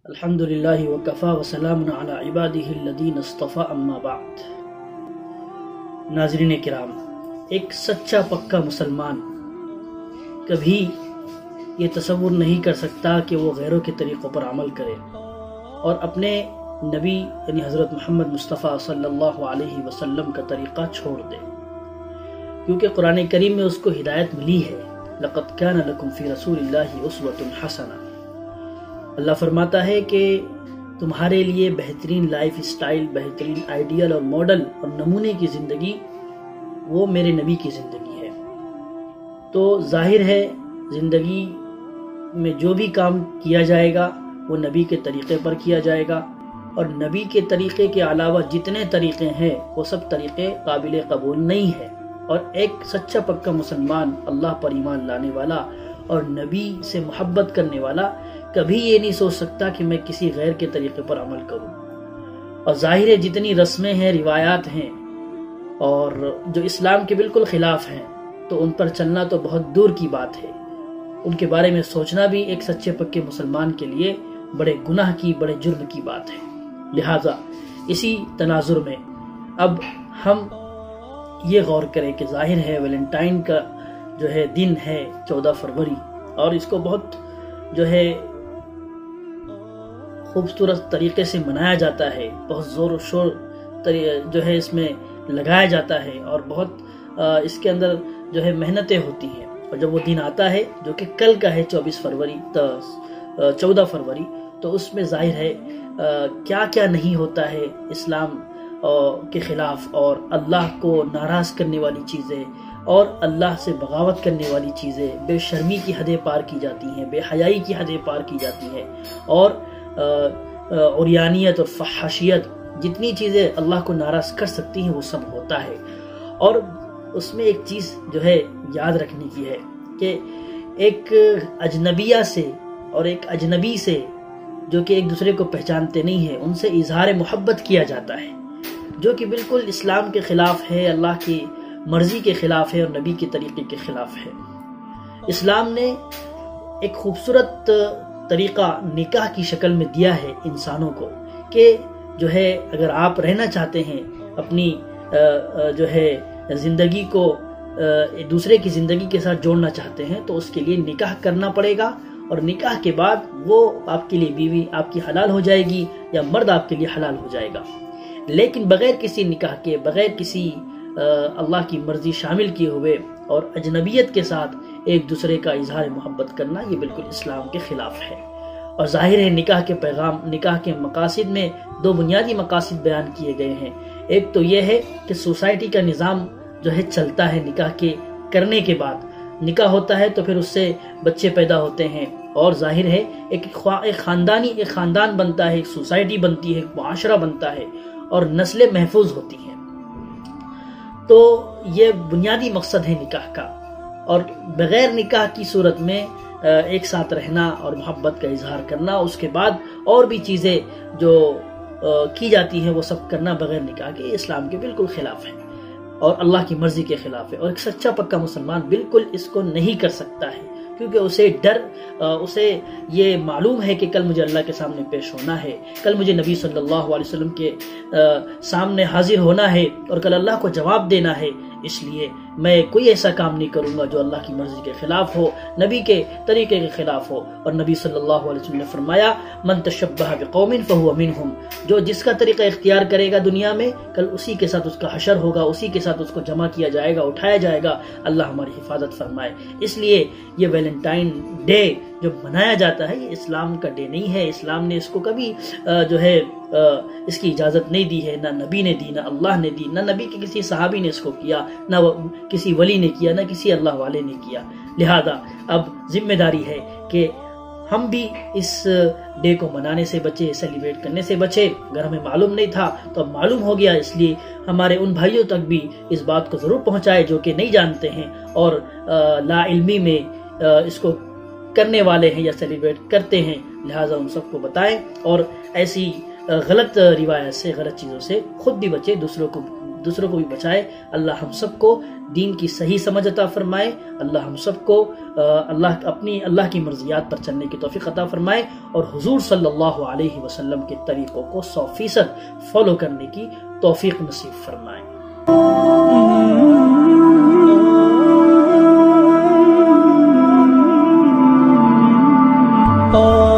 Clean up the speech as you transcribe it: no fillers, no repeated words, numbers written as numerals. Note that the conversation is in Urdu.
الحمدللہ وکفا وسلام علی عبادہ الذین اصطفى اما بعد۔ ناظرین کرام، ایک سچا پکا مسلمان کبھی یہ تصور نہیں کر سکتا کہ وہ غیروں کے طریقوں پر عمل کرے اور اپنے نبی یعنی حضرت محمد مصطفیٰ صلی اللہ علیہ وسلم کا طریقہ چھوڑ دے، کیونکہ قرآن کریم میں اس کو ہدایت ملی ہے۔ لقد کان لکم فی رسول اللہ اسوۃ حسنہ۔ اللہ فرماتا ہے کہ تمہارے لیے بہترین لائف سٹائل، بہترین آئیڈیل اور ماڈل اور نمونے کی زندگی وہ میرے نبی کی زندگی ہے۔ تو ظاہر ہے زندگی میں جو بھی کام کیا جائے گا وہ نبی کے طریقے پر کیا جائے گا، اور نبی کے طریقے کے علاوہ جتنے طریقے ہیں وہ سب طریقے قابل قبول نہیں ہیں۔ اور ایک سچا پکا مسلمان، اللہ پر ایمان لانے والا اور نبی سے محبت کرنے والا کبھی یہ نہیں سوچ سکتا کہ میں کسی غیر کے طریقے پر عمل کروں۔ اور ظاہر ہے جتنی رسمیں ہیں، روایات ہیں اور جو اسلام کے بالکل خلاف ہیں، تو ان پر چلنا تو بہت دور کی بات ہے۔ ان کے بارے میں سوچنا بھی ایک سچے پکے مسلمان کے لیے بڑے گناہ کی، بڑے جرم کی بات ہے۔ لہٰذا اسی تناظر میں اب ہم یہ غور کریں کہ ظاہر ہے ویلنٹائن کا جو ہے دن ہے 14 فروری، اور اس کو بہت جو ہے خوبصورت طریقے سے منایا جاتا ہے، بہت زور و شور جو ہے اس میں لگایا جاتا ہے، اور بہت اس کے اندر جو ہے محنتیں ہوتی ہیں۔ اور جب وہ دن آتا ہے جو کہ کل کا ہے 14 فروری، تو اس میں ظاہر ہے کیا کیا نہیں ہوتا ہے اسلام کے خلاف، اور اللہ کو ناراض کرنے والی چیزیں اور اللہ سے بغاوت کرنے والی چیزیں، بے شرمی کی حدیں پار کی جاتی ہیں، بے حیائی کی حدیں پار کی جاتی ہیں، اور عریانیت اور فحاشیت، جتنی چیزیں اللہ کو ناراض کر سکتی ہیں وہ سب ہوتا ہے۔ اور اس میں ایک چیز جو ہے یاد رکھنے کی ہے کہ ایک اجنبیہ سے اور ایک اجنبی سے جو کہ ایک دوسرے کو پہچانتے نہیں ہیں، ان سے اظہار محبت کیا جاتا ہے، جو کہ بالکل اسلام کے خلاف ہے، اللہ کی مرضی کے خلاف ہے اور نبی کے طریقے کے خلاف ہے۔ اسلام نے ایک خوبصورت طریقہ نکاح کی شکل میں دیا ہے انسانوں کو، کہ جو ہے اگر آپ رہنا چاہتے ہیں، اپنی جو ہے زندگی کو دوسرے کی زندگی کے ساتھ جوڑنا چاہتے ہیں، تو اس کے لیے نکاح کرنا پڑے گا، اور نکاح کے بعد وہ آپ کے لیے بیوی آپ کی حلال ہو جائے گی یا مرد آپ کے لیے حلال ہو جائے گا۔ لیکن بغیر کسی نکاح کے، بغیر کسی اللہ کی مرضی شامل کیے ہوئے اور اجنبیت کے ساتھ ایک دوسرے کا اظہار محبت کرنا، یہ بالکل اسلام کے خلاف ہے۔ اور ظاہر ہے نکاح کے پیغام، نکاح کے مقاصد میں دو بنیادی مقاصد بیان کیے گئے ہیں۔ ایک تو یہ ہے کہ سوسائٹی کا نظام جو ہے چلتا ہے، نکاح کے کرنے کے بعد نکاح ہوتا ہے تو پھر اس سے بچے پیدا ہوتے ہیں، اور ظاہر ہے ایک خاندان بنتا ہے، ایک سوسائٹی بنتی ہے، ایک معاشرہ بنتا ہے، اور نسلیں محفوظ ہوتی ہیں۔ تو یہ بنیادی مقصد ہے نکاح کا۔ اور بغیر نکاح کی صورت میں ایک ساتھ رہنا اور محبت کا اظہار کرنا، اس کے بعد اور بھی چیزیں جو کی جاتی ہیں وہ سب کرنا بغیر نکاح کے اسلام کے بالکل خلاف ہے اور اللہ کی مرضی کے خلاف ہے۔ اور ایک سچا پکا مسلمان بالکل اس کو نہیں کر سکتا ہے، کیونکہ اسے یہ معلوم ہے کہ کل مجھے اللہ کے سامنے پیش ہونا ہے، کل مجھے نبی صلی اللہ علیہ وسلم کے سامنے حاضر ہونا ہے، اور کل اللہ کو جواب دینا ہے۔ اس لیے میں کوئی ایسا کام نہیں کروں گا جو اللہ کی مرضی کے خلاف ہو، نبی کے طریقے کے خلاف ہو۔ اور نبی صلی اللہ علیہ وسلم نے فرمایا، من تشبہ بقوم فہو منہم، جو جس کا طریقہ اختیار کرے گا دنیا میں، کل اسی کے ساتھ اس کا حشر ہوگا، اسی کے ساتھ اس کو جمع کیا جائے گا، اٹھایا جائے گا۔ اللہ ہماری حفاظت فرمائے۔ اس لیے یہ ویلنٹائن ڈے جو منایا جاتا ہے یہ اسلام کا ڈے نہیں ہے۔ اسلام نے اس کو کبھی جو ہے اس کی اجازت نہیں دی ہے، نہ نبی نے دی، نہ اللہ نے دی، نہ نبی کے کسی صحابی نے اس کو کیا، نہ کسی ولی نے کیا، نہ کسی اللہ والے نے کیا۔ لہذا اب ذمہ داری ہے کہ ہم بھی اس ڈے کو منانے سے بچے، سیلیبریٹ کرنے سے بچے۔ اگر ہمیں معلوم نہیں تھا تو اب معلوم ہو گیا، اس لیے ہمارے ان بھائیوں تک بھی اس بات کو ضرور پہنچائے جو کہ نہیں جانتے ہیں اور لا علمی میں اس کو کرنے والے ہیں یا سیلیبریٹ کرتے ہیں۔ لہٰذا ان سب کو بتائیں، اور ایسی غلط روایت سے، غلط چیزوں سے خود بھی بچے، دوسروں کو بھی بچائے. اللہ ہم سب کو دین کی صحیح سمجھ عطا فرمائے. اللہ ہم سب کو اللہ کی مرضیات پر چلنے کی توفیق عطا فرمائے اور حضور صلی اللہ علیہ وسلم کے طریقوں کو 100% فالو کرنے کی توفیق نصیب فرمائے. Oh